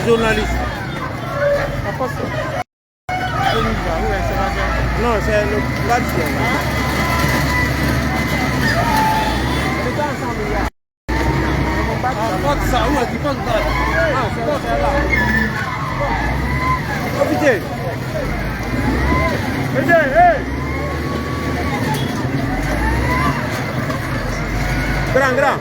journaliste. Non, c'est le gardien. Ça, où est-ce qu'il passe? Ah, c'est là. Officier. Grand, grand.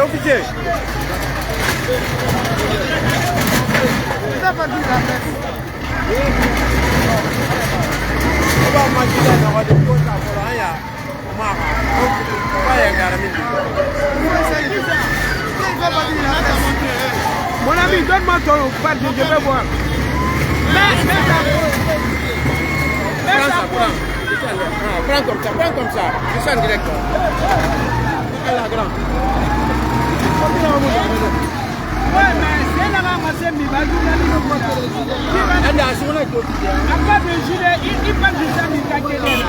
Officier. Mon ami, donne-moi ton badge, je vais voir. Prends comme ça. Descends direct. La grande. Ouais, mais c'est là ramasser mes bagages. Après le gilet, il parle de ça, il t'a gagné là.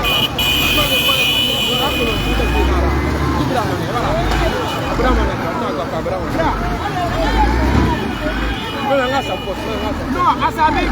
Non, à sa mère,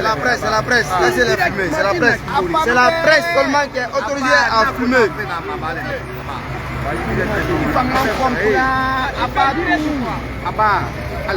La presse, c'est la presse. Laissez-les fumer. C'est la presse. C'est la presse seulement qui est autorisée à fumer. Allez,